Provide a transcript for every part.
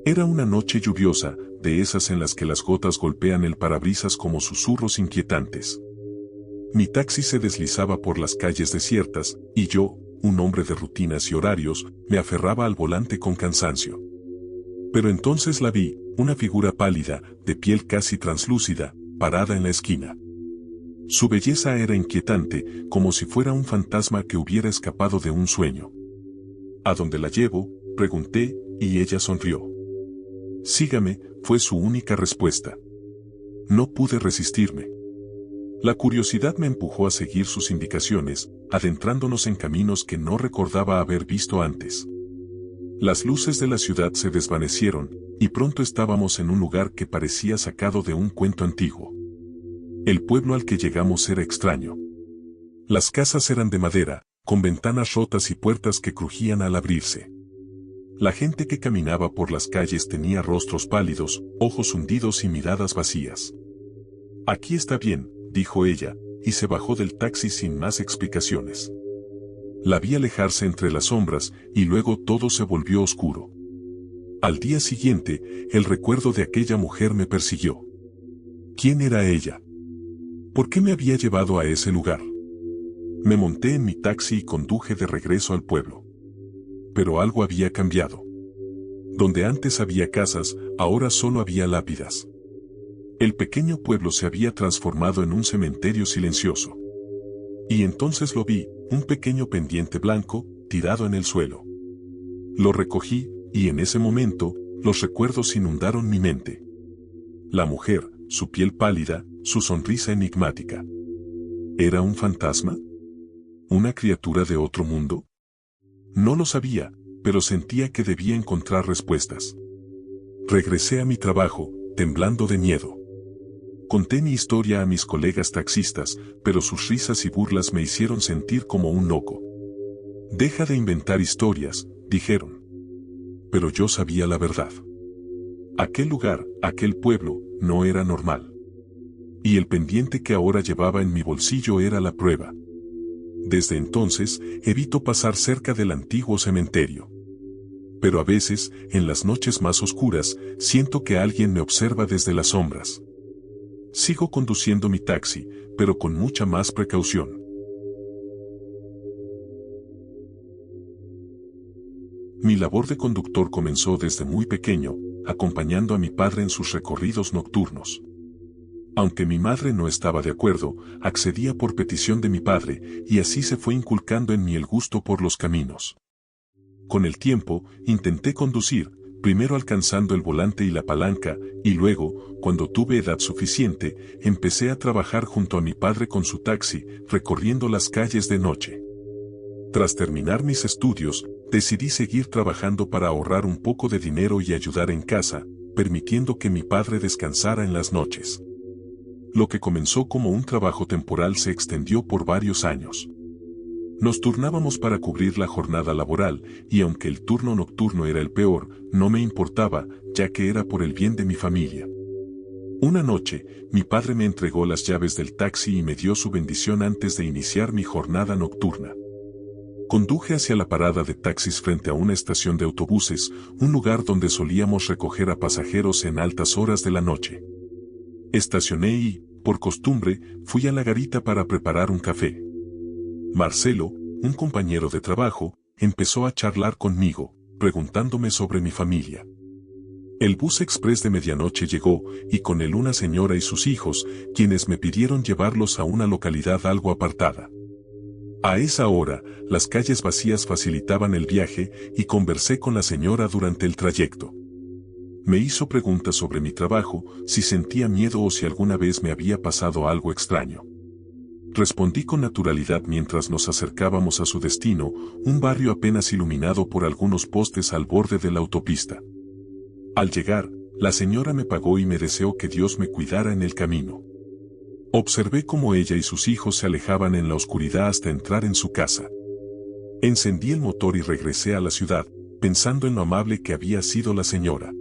Era una noche lluviosa, de esas en las que las gotas golpean el parabrisas como susurros inquietantes. Mi taxi se deslizaba por las calles desiertas, y yo, un hombre de rutinas y horarios, me aferraba al volante con cansancio. Pero entonces la vi, una figura pálida, de piel casi translúcida, parada en la esquina. Su belleza era inquietante, como si fuera un fantasma que hubiera escapado de un sueño. ¿A dónde la llevo?, pregunté, y ella sonrió. Sígame, fue su única respuesta. No pude resistirme. La curiosidad me empujó a seguir sus indicaciones, adentrándonos en caminos que no recordaba haber visto antes. Las luces de la ciudad se desvanecieron, y pronto estábamos en un lugar que parecía sacado de un cuento antiguo. El pueblo al que llegamos era extraño. Las casas eran de madera, con ventanas rotas y puertas que crujían al abrirse. La gente que caminaba por las calles tenía rostros pálidos, ojos hundidos y miradas vacías. «Aquí está bien», dijo ella, y se bajó del taxi sin más explicaciones. La vi alejarse entre las sombras, y luego todo se volvió oscuro. Al día siguiente, el recuerdo de aquella mujer me persiguió. ¿Quién era ella? ¿Por qué me había llevado a ese lugar? Me monté en mi taxi y conduje de regreso al pueblo. Pero algo había cambiado. Donde antes había casas, ahora solo había lápidas. El pequeño pueblo se había transformado en un cementerio silencioso. Y entonces lo vi, un pequeño pendiente blanco, tirado en el suelo. Lo recogí, y en ese momento, los recuerdos inundaron mi mente. La mujer, su piel pálida, su sonrisa enigmática. ¿Era un fantasma? ¿Una criatura de otro mundo? No lo sabía, pero sentía que debía encontrar respuestas. Regresé a mi trabajo, temblando de miedo. Conté mi historia a mis colegas taxistas, pero sus risas y burlas me hicieron sentir como un loco. «Deja de inventar historias», dijeron. Pero yo sabía la verdad. Aquel lugar, aquel pueblo, no era normal. Y el pendiente que ahora llevaba en mi bolsillo era la prueba. Desde entonces, evito pasar cerca del antiguo cementerio. Pero a veces, en las noches más oscuras, siento que alguien me observa desde las sombras. Sigo conduciendo mi taxi, pero con mucha más precaución. Mi labor de conductor comenzó desde muy pequeño, acompañando a mi padre en sus recorridos nocturnos. Aunque mi madre no estaba de acuerdo, accedía por petición de mi padre, y así se fue inculcando en mí el gusto por los caminos. Con el tiempo, intenté conducir, primero alcanzando el volante y la palanca, y luego, cuando tuve edad suficiente, empecé a trabajar junto a mi padre con su taxi, recorriendo las calles de noche. Tras terminar mis estudios, decidí seguir trabajando para ahorrar un poco de dinero y ayudar en casa, permitiendo que mi padre descansara en las noches. Lo que comenzó como un trabajo temporal se extendió por varios años. Nos turnábamos para cubrir la jornada laboral, y aunque el turno nocturno era el peor, no me importaba, ya que era por el bien de mi familia. Una noche, mi padre me entregó las llaves del taxi y me dio su bendición antes de iniciar mi jornada nocturna. Conduje hacia la parada de taxis frente a una estación de autobuses, un lugar donde solíamos recoger a pasajeros en altas horas de la noche. Estacioné y, por costumbre, fui a la garita para preparar un café. Marcelo, un compañero de trabajo, empezó a charlar conmigo, preguntándome sobre mi familia. El bus express de medianoche llegó, y con él una señora y sus hijos, quienes me pidieron llevarlos a una localidad algo apartada. A esa hora, las calles vacías facilitaban el viaje, y conversé con la señora durante el trayecto. Me hizo preguntas sobre mi trabajo, si sentía miedo o si alguna vez me había pasado algo extraño. Respondí con naturalidad mientras nos acercábamos a su destino, un barrio apenas iluminado por algunos postes al borde de la autopista. Al llegar, la señora me pagó y me deseó que Dios me cuidara en el camino. Observé cómo ella y sus hijos se alejaban en la oscuridad hasta entrar en su casa. Encendí el motor y regresé a la ciudad, pensando en lo amable que había sido la señora.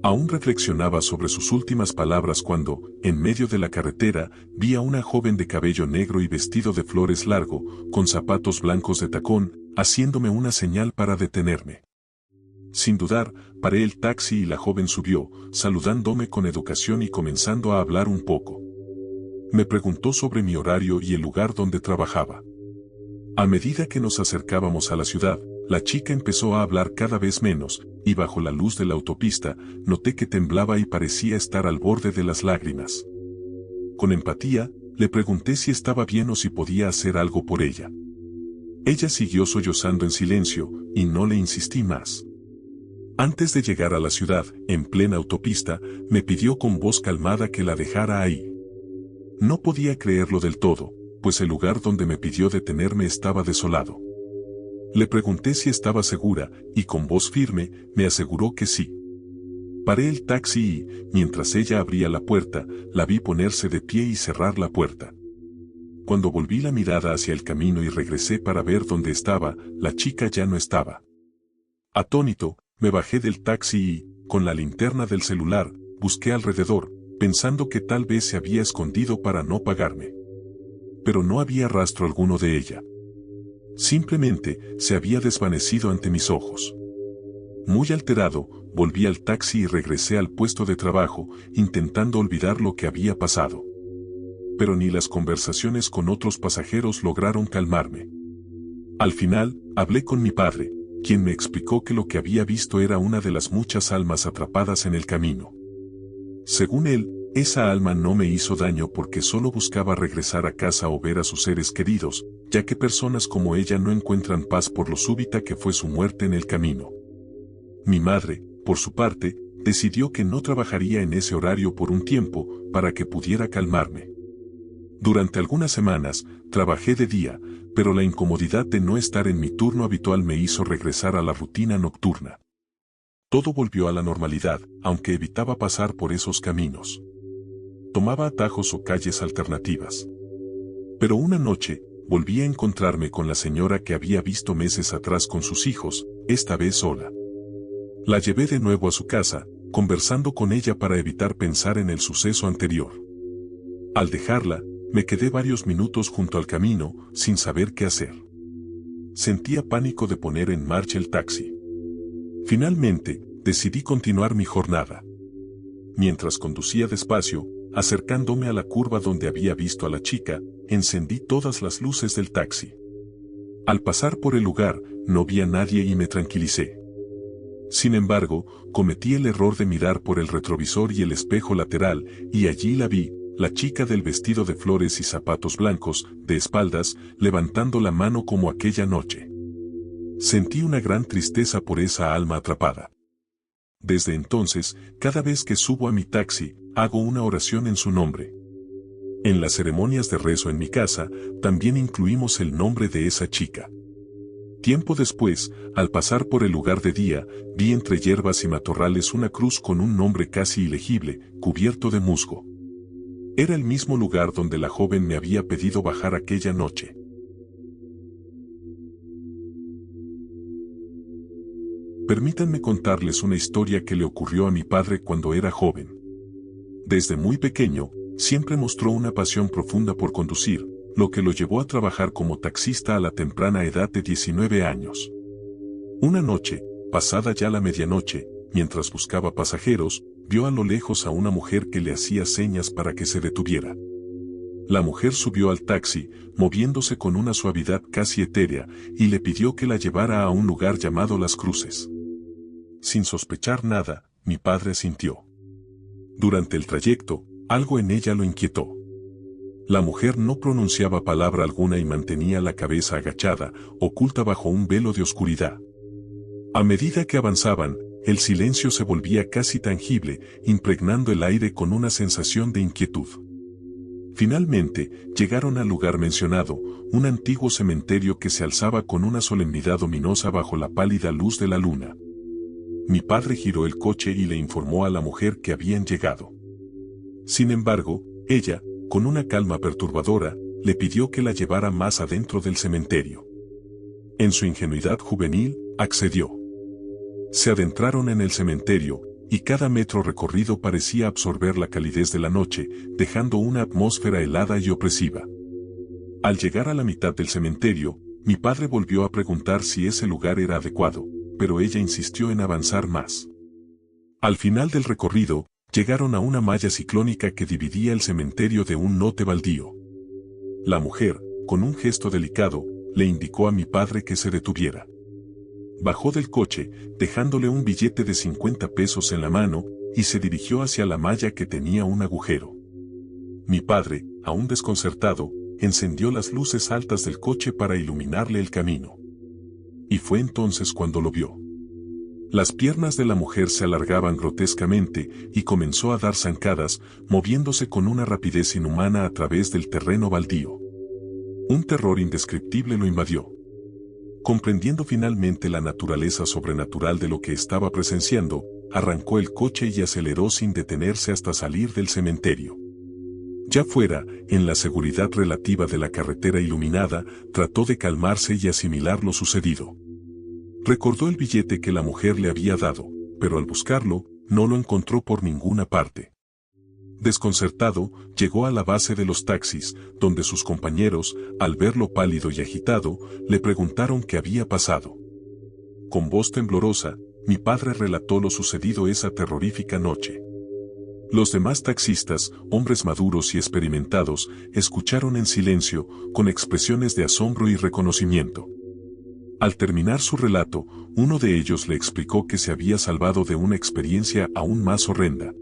Aún reflexionaba sobre sus últimas palabras cuando, en medio de la carretera, vi a una joven de cabello negro y vestido de flores largo, con zapatos blancos de tacón, haciéndome una señal para detenerme. Sin dudar, paré el taxi y la joven subió, saludándome con educación y comenzando a hablar un poco. Me preguntó sobre mi horario y el lugar donde trabajaba. A medida que nos acercábamos a la ciudad, la chica empezó a hablar cada vez menos, y bajo la luz de la autopista, noté que temblaba y parecía estar al borde de las lágrimas. Con empatía, le pregunté si estaba bien o si podía hacer algo por ella. Ella siguió sollozando en silencio, y no le insistí más. Antes de llegar a la ciudad, en plena autopista, me pidió con voz calmada que la dejara ahí. No podía creerlo del todo, pues el lugar donde me pidió detenerme estaba desolado. Le pregunté si estaba segura, y con voz firme, me aseguró que sí. Paré el taxi y, mientras ella abría la puerta, la vi ponerse de pie y cerrar la puerta. Cuando volví la mirada hacia el camino y regresé para ver dónde estaba, la chica ya no estaba. Atónito, me bajé del taxi y, con la linterna del celular, busqué alrededor, pensando que tal vez se había escondido para no pagarme. Pero no había rastro alguno de ella. Simplemente, se había desvanecido ante mis ojos. Muy alterado, volví al taxi y regresé al puesto de trabajo, intentando olvidar lo que había pasado. Pero ni las conversaciones con otros pasajeros lograron calmarme. Al final, hablé con mi padre, quien me explicó que lo que había visto era una de las muchas almas atrapadas en el camino. Según él, esa alma no me hizo daño porque solo buscaba regresar a casa o ver a sus seres queridos, ya que personas como ella no encuentran paz por lo súbita que fue su muerte en el camino. Mi madre, por su parte, decidió que no trabajaría en ese horario por un tiempo, para que pudiera calmarme. Durante algunas semanas, trabajé de día, pero la incomodidad de no estar en mi turno habitual me hizo regresar a la rutina nocturna. Todo volvió a la normalidad, aunque evitaba pasar por esos caminos. Tomaba atajos o calles alternativas. Pero una noche, volví a encontrarme con la señora que había visto meses atrás con sus hijos, esta vez sola. La llevé de nuevo a su casa, conversando con ella para evitar pensar en el suceso anterior. Al dejarla, me quedé varios minutos junto al camino, sin saber qué hacer. Sentía pánico de poner en marcha el taxi. Finalmente, decidí continuar mi jornada. Mientras conducía despacio, acercándome a la curva donde había visto a la chica, encendí todas las luces del taxi. Al pasar por el lugar, no vi a nadie y me tranquilicé. Sin embargo, cometí el error de mirar por el retrovisor y el espejo lateral, y allí la vi, la chica del vestido de flores y zapatos blancos, de espaldas, levantando la mano como aquella noche. Sentí una gran tristeza por esa alma atrapada. Desde entonces, cada vez que subo a mi taxi, hago una oración en su nombre. En las ceremonias de rezo en mi casa, también incluimos el nombre de esa chica. Tiempo después, al pasar por el lugar de día, vi entre hierbas y matorrales una cruz con un nombre casi ilegible, cubierto de musgo. Era el mismo lugar donde la joven me había pedido bajar aquella noche. Permítanme contarles una historia que le ocurrió a mi padre cuando era joven. Desde muy pequeño, siempre mostró una pasión profunda por conducir, lo que lo llevó a trabajar como taxista a la temprana edad de 19 años. Una noche, pasada ya la medianoche, mientras buscaba pasajeros, vio a lo lejos a una mujer que le hacía señas para que se detuviera. La mujer subió al taxi, moviéndose con una suavidad casi etérea, y le pidió que la llevara a un lugar llamado Las Cruces. Sin sospechar nada, mi padre asintió. Durante el trayecto, algo en ella lo inquietó. La mujer no pronunciaba palabra alguna y mantenía la cabeza agachada, oculta bajo un velo de oscuridad. A medida que avanzaban, el silencio se volvía casi tangible, impregnando el aire con una sensación de inquietud. Finalmente, llegaron al lugar mencionado, un antiguo cementerio que se alzaba con una solemnidad ominosa bajo la pálida luz de la luna. Mi padre giró el coche y le informó a la mujer que habían llegado. Sin embargo, ella, con una calma perturbadora, le pidió que la llevara más adentro del cementerio. En su ingenuidad juvenil, accedió. Se adentraron en el cementerio, y cada metro recorrido parecía absorber la calidez de la noche, dejando una atmósfera helada y opresiva. Al llegar a la mitad del cementerio, mi padre volvió a preguntar si ese lugar era adecuado, pero ella insistió en avanzar más. Al final del recorrido, llegaron a una malla ciclónica que dividía el cementerio de un lote baldío. La mujer, con un gesto delicado, le indicó a mi padre que se detuviera. Bajó del coche, dejándole un billete de 50 pesos en la mano, y se dirigió hacia la malla que tenía un agujero. Mi padre, aún desconcertado, encendió las luces altas del coche para iluminarle el camino. Y fue entonces cuando lo vio. Las piernas de la mujer se alargaban grotescamente y comenzó a dar zancadas, moviéndose con una rapidez inhumana a través del terreno baldío. Un terror indescriptible lo invadió. Comprendiendo finalmente la naturaleza sobrenatural de lo que estaba presenciando, arrancó el coche y aceleró sin detenerse hasta salir del cementerio. Ya fuera, en la seguridad relativa de la carretera iluminada, trató de calmarse y asimilar lo sucedido. Recordó el billete que la mujer le había dado, pero al buscarlo, no lo encontró por ninguna parte. Desconcertado, llegó a la base de los taxis, donde sus compañeros, al verlo pálido y agitado, le preguntaron qué había pasado. Con voz temblorosa, mi padre relató lo sucedido esa terrorífica noche. Los demás taxistas, hombres maduros y experimentados, escucharon en silencio, con expresiones de asombro y reconocimiento. Al terminar su relato, uno de ellos le explicó que se había salvado de una experiencia aún más horrenda.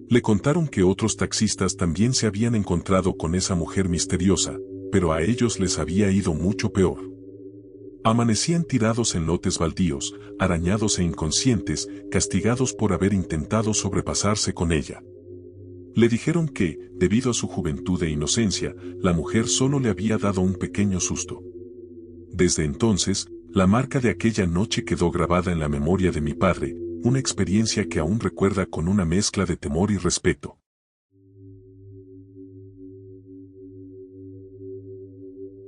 Le contaron que otros taxistas también se habían encontrado con esa mujer misteriosa, pero a ellos les había ido mucho peor. Amanecían tirados en lotes baldíos, arañados e inconscientes, castigados por haber intentado sobrepasarse con ella. Le dijeron que, debido a su juventud e inocencia, la mujer solo le había dado un pequeño susto. Desde entonces, la marca de aquella noche quedó grabada en la memoria de mi padre, una experiencia que aún recuerda con una mezcla de temor y respeto.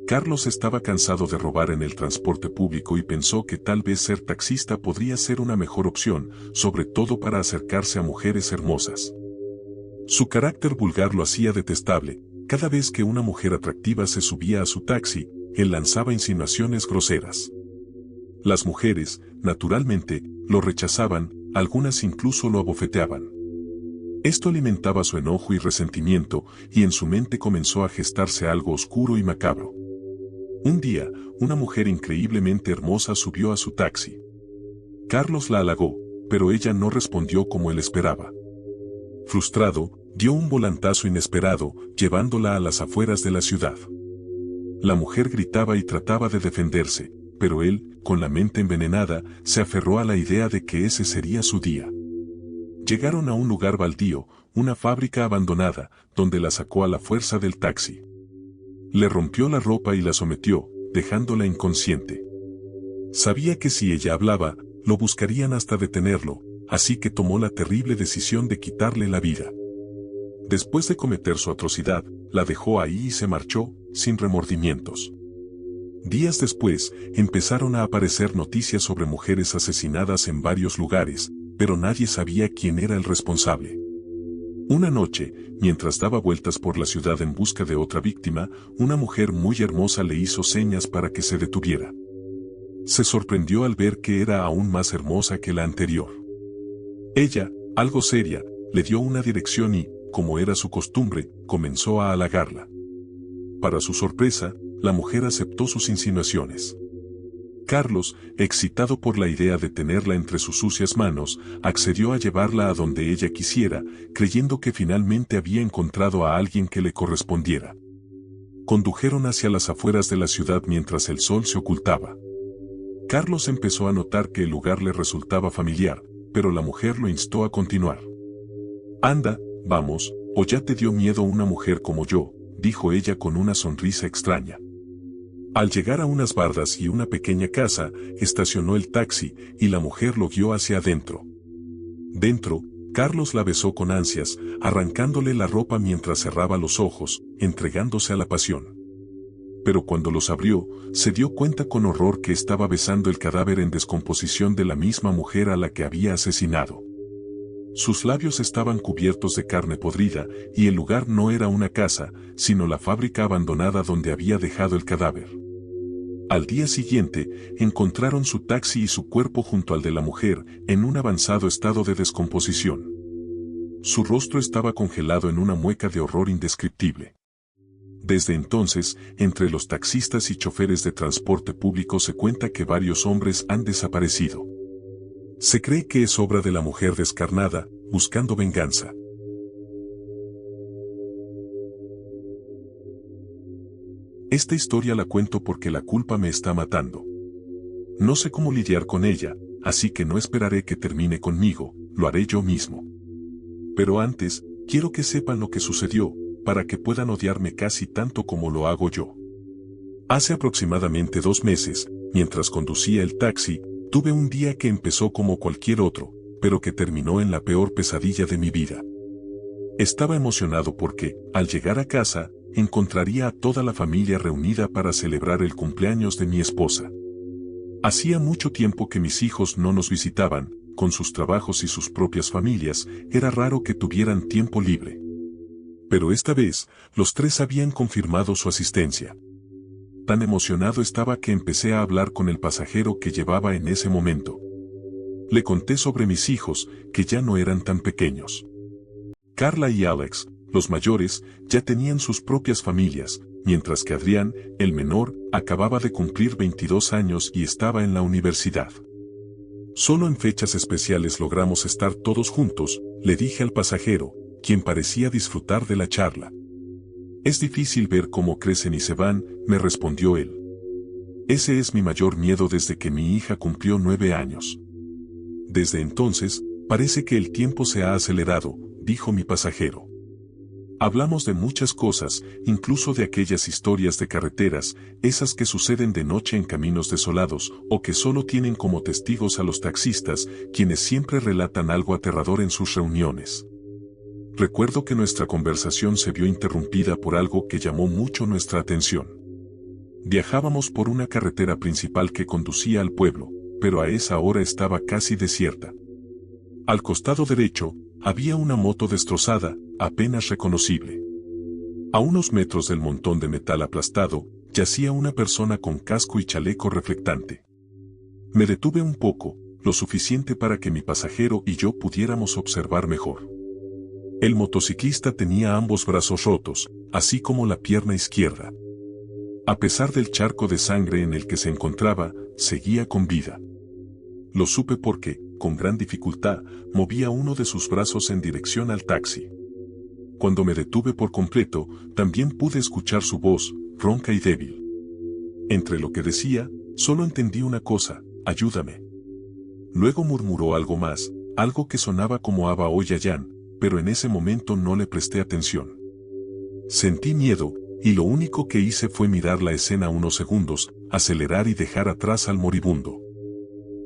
Carlos estaba cansado de robar en el transporte público y pensó que tal vez ser taxista podría ser una mejor opción, sobre todo para acercarse a mujeres hermosas. Su carácter vulgar lo hacía detestable. Cada vez que una mujer atractiva se subía a su taxi, él lanzaba insinuaciones groseras. Las mujeres, naturalmente, lo rechazaban, algunas incluso lo abofeteaban. Esto alimentaba su enojo y resentimiento, y en su mente comenzó a gestarse algo oscuro y macabro. Un día, una mujer increíblemente hermosa subió a su taxi. Carlos la halagó, pero ella no respondió como él esperaba. Frustrado, dio un volantazo inesperado, llevándola a las afueras de la ciudad. La mujer gritaba y trataba de defenderse, pero él, con la mente envenenada, se aferró a la idea de que ese sería su día. Llegaron a un lugar baldío, una fábrica abandonada, donde la sacó a la fuerza del taxi. Le rompió la ropa y la sometió, dejándola inconsciente. Sabía que si ella hablaba, lo buscarían hasta detenerlo, así que tomó la terrible decisión de quitarle la vida. Después de cometer su atrocidad, la dejó ahí y se marchó, sin remordimientos. Días después, empezaron a aparecer noticias sobre mujeres asesinadas en varios lugares, pero nadie sabía quién era el responsable. Una noche, mientras daba vueltas por la ciudad en busca de otra víctima, una mujer muy hermosa le hizo señas para que se detuviera. Se sorprendió al ver que era aún más hermosa que la anterior. Ella, algo seria, le dio una dirección y, como era su costumbre, comenzó a halagarla. Para su sorpresa, la mujer aceptó sus insinuaciones. Carlos, excitado por la idea de tenerla entre sus sucias manos, accedió a llevarla a donde ella quisiera, creyendo que finalmente había encontrado a alguien que le correspondiera. Condujeron hacia las afueras de la ciudad mientras el sol se ocultaba. Carlos empezó a notar que el lugar le resultaba familiar, pero la mujer lo instó a continuar. «Anda, vamos, o ya te dio miedo una mujer como yo», dijo ella con una sonrisa extraña. Al llegar a unas bardas y una pequeña casa, estacionó el taxi y la mujer lo guió hacia adentro. Dentro, Carlos la besó con ansias, arrancándole la ropa mientras cerraba los ojos, entregándose a la pasión. Pero cuando los abrió, se dio cuenta con horror que estaba besando el cadáver en descomposición de la misma mujer a la que había asesinado. Sus labios estaban cubiertos de carne podrida, y el lugar no era una casa, sino la fábrica abandonada donde había dejado el cadáver. Al día siguiente, encontraron su taxi y su cuerpo junto al de la mujer, en un avanzado estado de descomposición. Su rostro estaba congelado en una mueca de horror indescriptible. Desde entonces, entre los taxistas y choferes de transporte público se cuenta que varios hombres han desaparecido. Se cree que es obra de la mujer descarnada, buscando venganza. Esta historia la cuento porque la culpa me está matando. No sé cómo lidiar con ella, así que no esperaré que termine conmigo, lo haré yo mismo. Pero antes, quiero que sepan lo que sucedió, para que puedan odiarme casi tanto como lo hago yo. Hace aproximadamente 2 meses, mientras conducía el taxi, tuve un día que empezó como cualquier otro, pero que terminó en la peor pesadilla de mi vida. Estaba emocionado porque, al llegar a casa, encontraría a toda la familia reunida para celebrar el cumpleaños de mi esposa. Hacía mucho tiempo que mis hijos no nos visitaban, con sus trabajos y sus propias familias, era raro que tuvieran tiempo libre. Pero esta vez, los 3 habían confirmado su asistencia. Tan emocionado estaba que empecé a hablar con el pasajero que llevaba en ese momento. Le conté sobre mis hijos, que ya no eran tan pequeños. Carla y Alex, los mayores, ya tenían sus propias familias, mientras que Adrián, el menor, acababa de cumplir 22 años y estaba en la universidad. Solo en fechas especiales logramos estar todos juntos, le dije al pasajero, quien parecía disfrutar de la charla. Es difícil ver cómo crecen y se van, me respondió él. Ese es mi mayor miedo desde que mi hija cumplió 9 años. Desde entonces, parece que el tiempo se ha acelerado, dijo mi pasajero. Hablamos de muchas cosas, incluso de aquellas historias de carreteras, esas que suceden de noche en caminos desolados, o que solo tienen como testigos a los taxistas, quienes siempre relatan algo aterrador en sus reuniones. Recuerdo que nuestra conversación se vio interrumpida por algo que llamó mucho nuestra atención. Viajábamos por una carretera principal que conducía al pueblo, pero a esa hora estaba casi desierta. Al costado derecho, había una moto destrozada, apenas reconocible. A unos metros del montón de metal aplastado, yacía una persona con casco y chaleco reflectante. Me detuve un poco, lo suficiente para que mi pasajero y yo pudiéramos observar mejor. El motociclista tenía ambos brazos rotos, así como la pierna izquierda. A pesar del charco de sangre en el que se encontraba, seguía con vida. Lo supe porque, con gran dificultad, movía uno de sus brazos en dirección al taxi. Cuando me detuve por completo, también pude escuchar su voz, ronca y débil. Entre lo que decía, solo entendí una cosa: ayúdame. Luego murmuró algo más, algo que sonaba como Aba o Yayan, pero en ese momento no le presté atención. Sentí miedo, y lo único que hice fue mirar la escena unos segundos, acelerar y dejar atrás al moribundo.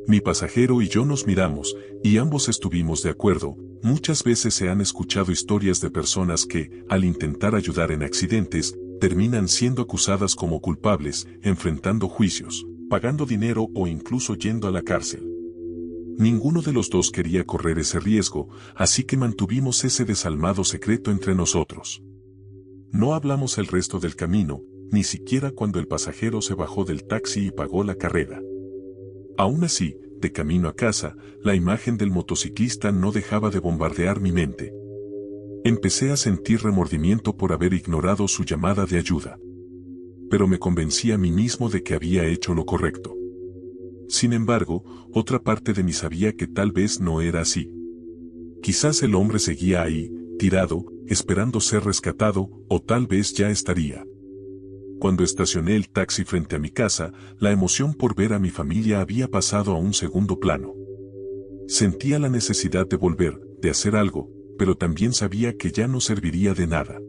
Mi pasajero y yo nos miramos, y ambos estuvimos de acuerdo. Muchas veces se han escuchado historias de personas que, al intentar ayudar en accidentes, terminan siendo acusadas como culpables, enfrentando juicios, pagando dinero o incluso yendo a la cárcel. Ninguno de los dos quería correr ese riesgo, así que mantuvimos ese desalmado secreto entre nosotros. No hablamos el resto del camino, ni siquiera cuando el pasajero se bajó del taxi y pagó la carrera. Aún así, de camino a casa, la imagen del motociclista no dejaba de bombardear mi mente. Empecé a sentir remordimiento por haber ignorado su llamada de ayuda. Pero me convencí a mí mismo de que había hecho lo correcto. Sin embargo, otra parte de mí sabía que tal vez no era así. Quizás el hombre seguía ahí, tirado, esperando ser rescatado, o tal vez ya estaría. Cuando estacioné el taxi frente a mi casa, la emoción por ver a mi familia había pasado a un segundo plano. Sentía la necesidad de volver, de hacer algo, pero también sabía que ya no serviría de nada.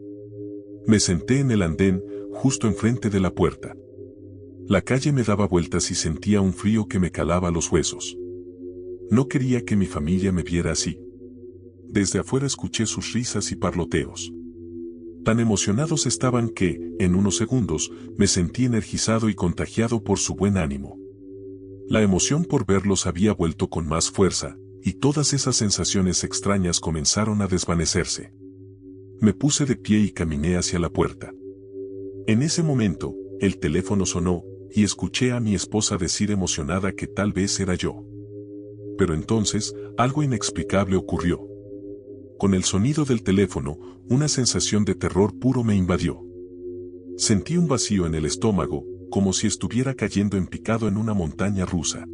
Me senté en el andén, justo enfrente de la puerta. La calle me daba vueltas y sentía un frío que me calaba los huesos. No quería que mi familia me viera así. Desde afuera escuché sus risas y parloteos. Tan emocionados estaban que, en unos segundos, me sentí energizado y contagiado por su buen ánimo. La emoción por verlos había vuelto con más fuerza, y todas esas sensaciones extrañas comenzaron a desvanecerse. Me puse de pie y caminé hacia la puerta. En ese momento, el teléfono sonó, y escuché a mi esposa decir emocionada que tal vez era yo. Pero entonces, algo inexplicable ocurrió. Con el sonido del teléfono, una sensación de terror puro me invadió. Sentí un vacío en el estómago, como si estuviera cayendo en picado en una montaña rusa.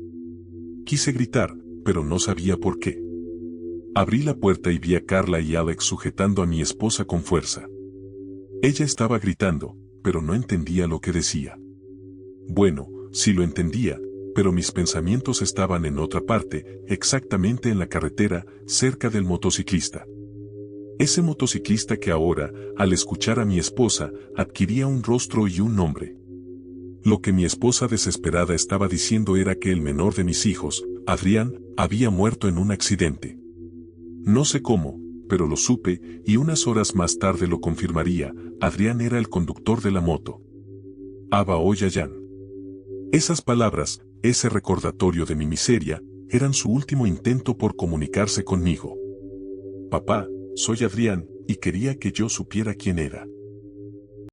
Quise gritar, pero no sabía por qué. Abrí la puerta y vi a Carla y Alex sujetando a mi esposa con fuerza. Ella estaba gritando, pero no entendía lo que decía. Bueno, sí lo entendía, pero mis pensamientos estaban en otra parte, exactamente en la carretera, cerca del motociclista. Ese motociclista que ahora, al escuchar a mi esposa, adquiría un rostro y un nombre. Lo que mi esposa desesperada estaba diciendo era que el menor de mis hijos, Adrián, había muerto en un accidente. No sé cómo, pero lo supe, y unas horas más tarde lo confirmaría. Adrián era el conductor de la moto. Aba Oyayan. Esas palabras, ese recordatorio de mi miseria, eran su último intento por comunicarse conmigo. Papá, soy Adrián, y quería que yo supiera quién era.